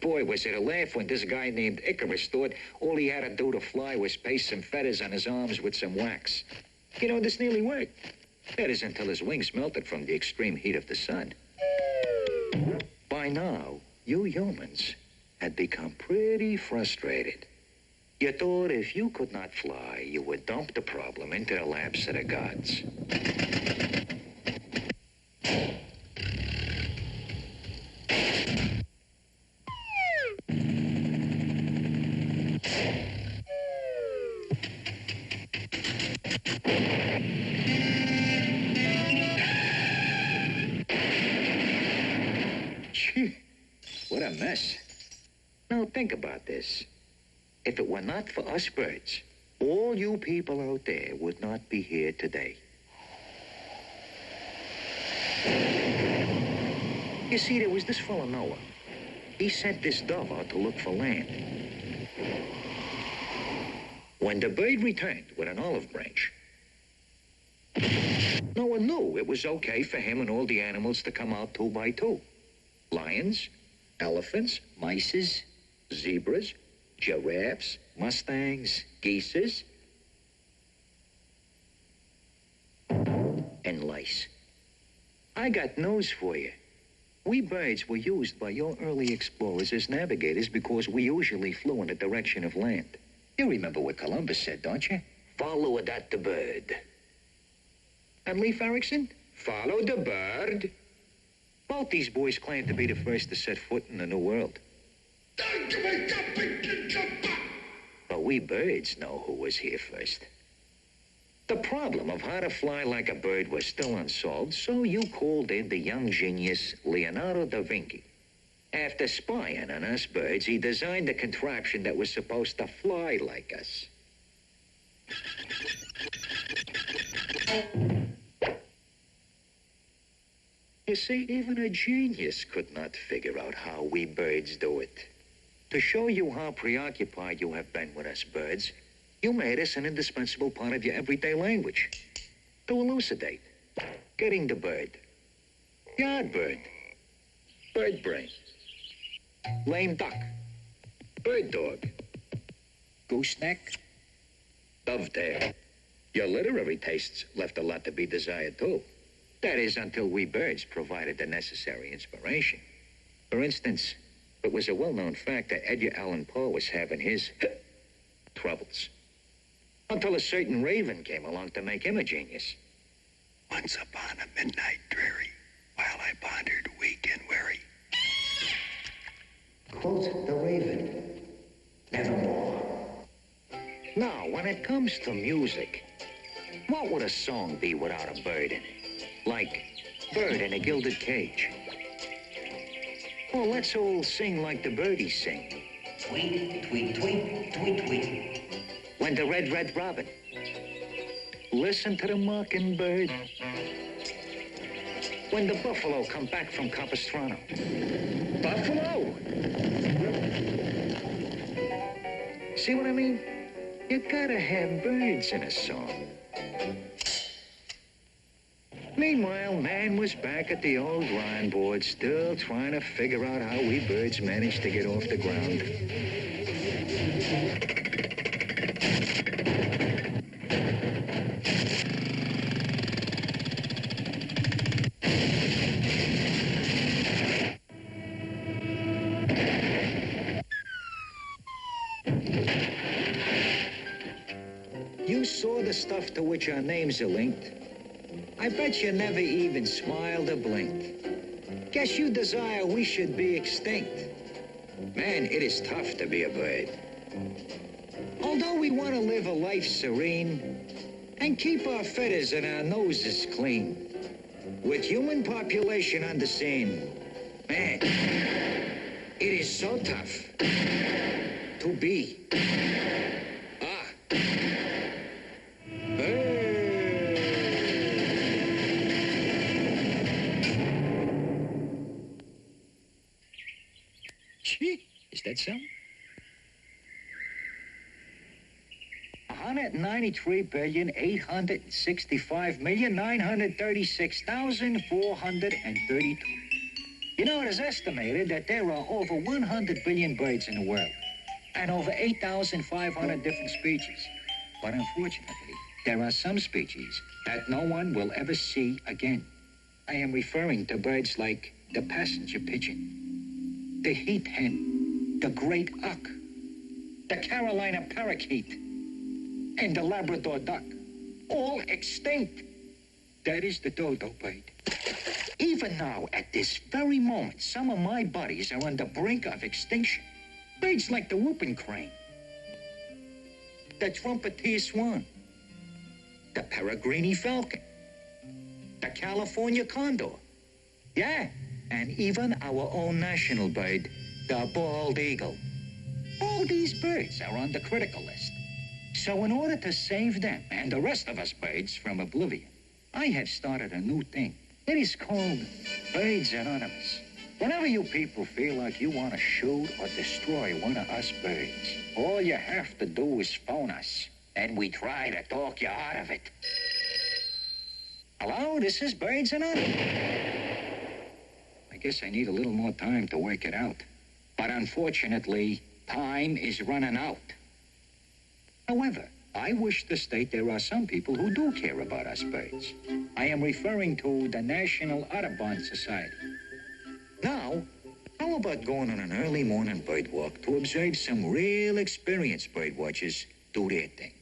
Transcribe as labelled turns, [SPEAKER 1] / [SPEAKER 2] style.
[SPEAKER 1] boy, was it a laugh when this guy named Icarus thought all he had to do to fly was paste some feathers on his arms with some wax. You know, this nearly worked. That is until his wings melted from the extreme heat of the sun. By now, you humans had become pretty frustrated. You thought if you could not fly, you would dump the problem into the laps of the gods. What a mess. Now think about this. If it were not for us birds, all you people out there would not be here today. You see, there was this fellow Noah. He sent this dove out to look for land. When the bird returned with an olive branch, Noah knew it was okay for him and all the animals to come out 2 by 2. Lions, elephants, mice, zebras, giraffes, mustangs, geese, and lice. I got news for you. We birds were used by your early explorers as navigators because we usually flew in the direction of land. You remember what Columbus said, don't you? Follow that the bird. And Leif Erikson? Follow the bird. Both these boys claim to be the first to set foot in the New World. But we birds know who was here first. The problem of how to fly like a bird was still unsolved, so you called in the young genius Leonardo da Vinci. After spying on us birds, he designed a contraption that was supposed to fly like us. You see, even a genius could not figure out how we birds do it. To show you how preoccupied you have been with us birds, you made us an indispensable part of your everyday language. To elucidate, getting the bird, yard bird, bird brain, lame duck, bird dog, gooseneck, dovetail. Your literary tastes left a lot to be desired, too. That is, until we birds provided the necessary inspiration. For instance, it was a well-known fact that Edgar Allan Poe was having his troubles. Until a certain raven came along to make him a genius.
[SPEAKER 2] Once upon a midnight dreary, while I pondered weak and weary.
[SPEAKER 1] Quote the raven, nevermore. Now, when it comes to music, what would a song be without a bird in it? Like Bird in a Gilded Cage. Well, let's all sing like the birdies sing.
[SPEAKER 3] Tweet, tweet, tweet, tweet, tweet.
[SPEAKER 1] When the red robin. Listen to the mockingbird. When the buffalo come back from Capistrano. Buffalo! See what I mean? You gotta have birds in a song. Meanwhile, man was back at the old drawing board, still trying to figure out how we birds managed to get off the ground. You saw the stuff to which our names are linked. I bet you never even smiled or blinked. Guess you desire we should be extinct. Man, it is tough to be a bird. Although we want to live a life serene and keep our feathers and our noses clean, with human population on the scene, man, it is so tough to be Is that so? 193,865,936,432. You know, it is estimated that there are over 100 billion birds in the world and over 8,500 different species. But unfortunately, there are some species that no one will ever see again. I am referring to birds like the passenger pigeon, the heath hen, the great uck, the Carolina parakeet, and the Labrador duck, all extinct. That is the dodo bird. Even now, at this very moment, some of my buddies are on the brink of extinction. Birds like the whooping crane, the trumpeter swan, the peregrine falcon, the California condor. Yeah, and even our own national bird, the bald eagle. All these birds are on the critical list. So in order to save them and the rest of us birds from oblivion, I have started a new thing. It is called Birds Anonymous. Whenever you people feel like you want to shoot or destroy one of us birds, all you have to do is phone us, and we try to talk you out of it. Hello, this is Birds Anonymous. I guess I need a little more time to work it out. But unfortunately, time is running out. However, I wish to state there are some people who do care about us birds. I am referring to the National Audubon Society. Now, how about going on an early morning bird walk to observe some real experienced bird watchers do their thing?